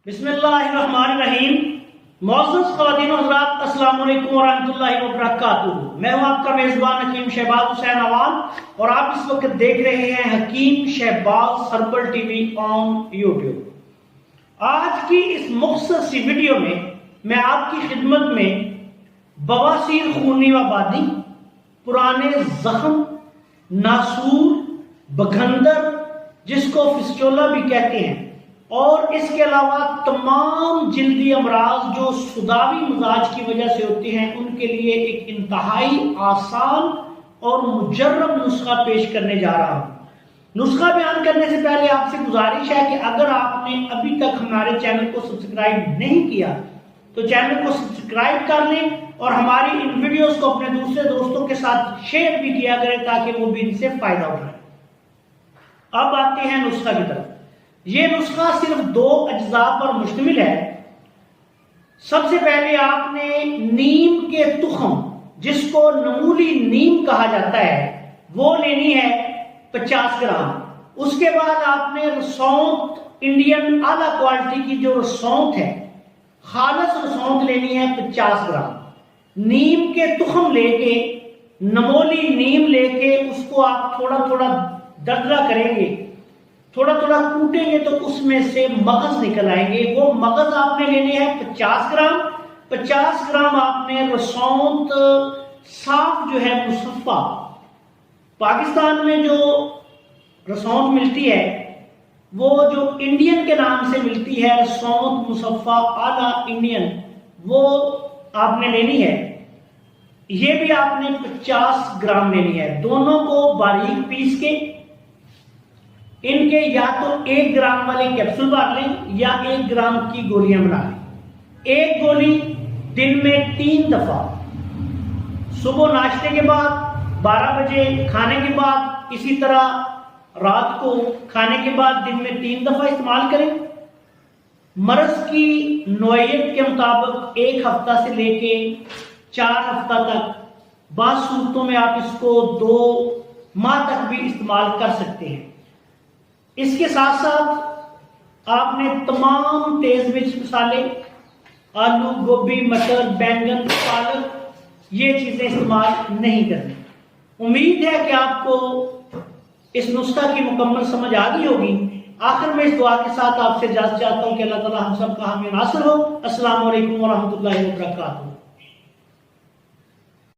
بسم اللہ الرحمن الرحیم۔ معزز خواتین و حضرات، السلام علیکم ورحمۃ اللہ وبرکاتہ۔ میں ہوں آپ کا میزبان حکیم شہباز حسین عوان اور آپ اس وقت دیکھ رہے ہیں Hakeem Shahbaz herbal T V on YouTube. آج کی اس مختصر سی ویڈیو میں آپ کی خدمت میں بواسیر خونی وبادی، پرانے زخم، ناسور، بگھندر جس کو فسچولا بھی کہتے ہیں، اور اس کے علاوہ تمام جلدی امراض جو سوداوی مزاج کی وجہ سے ہوتے ہیں، ان کے لیے ایک انتہائی آسان اور مجرب نسخہ پیش کرنے جا رہا ہوں۔ نسخہ بیان کرنے سے پہلے آپ سے گزارش ہے کہ اگر آپ نے ابھی تک ہمارے چینل کو سبسکرائب نہیں کیا تو چینل کو سبسکرائب کر لیں اور ہماری ان ویڈیوز کو اپنے دوسرے دوستوں کے ساتھ شیئر بھی کیا کریں تاکہ وہ بھی ان سے فائدہ اٹھائیں۔ اب آتے ہیں نسخہ کی طرف۔ یہ نسخہ صرف 2 اجزاء پر مشتمل ہے۔ سب سے پہلے آپ نے نیم کے تخم، جس کو نمولی نیم کہا جاتا ہے، وہ لینی ہے 50 گرام۔ اس کے بعد آپ نے رسونت، انڈین اعلیٰ کوالٹی کی جو رسونت ہے، خالص رسونت لینی ہے 50 گرام۔ نیم کے تخم لے کے، نمولی نیم لے کے اس کو آپ تھوڑا تھوڑا دردرا کریں گے، تھوڑا تھوڑا کوٹیں گے تو اس میں سے مغز نکل آئیں گے۔ وہ مغز آپ نے لینے ہیں 50 گرام۔ 50 گرام آپ نے رسونت صاف جو ہے مصفہ، پاکستان میں جو رسونت ملتی ہے وہ جو انڈین کے نام سے ملتی ہے، رسونت مصفہ اعلیٰ انڈین، وہ آپ نے لینی ہے۔ یہ بھی آپ نے 50 گرام لینی ہے۔ دونوں کو باریک پیس کے ان کے یا تو 1 گرام والے کیپسول بنا لیں یا 1 گرام کی گولیاں بنا لیں۔ 1 گولی دن میں 3 دفعہ، صبح ناشتے کے بعد، 12 بجے کھانے کے بعد، اسی طرح رات کو کھانے کے بعد دن میں 3 دفعہ استعمال کریں۔ مرض کی نوعیت کے مطابق 1 ہفتہ سے لے کے 4 ہفتہ تک، بعض صورتوں میں آپ اس کو 2 ماہ تک بھی استعمال کر سکتے ہیں۔ اس کے ساتھ ساتھ آپ نے تمام تیز مرچ مسالے، آلو، گوبھی، مٹر، بینگن، پالک، یہ چیزیں استعمال نہیں کرنی۔ امید ہے کہ آپ کو اس نسخہ کی مکمل سمجھ آ گئی ہوگی۔ آخر میں اس دعا کے ساتھ آپ سے اجازت چاہتا ہوں کہ اللہ تعالی ہم سب کا حامی و ناصر ہو۔ السلام علیکم ورحمۃ اللہ وبرکاتہ۔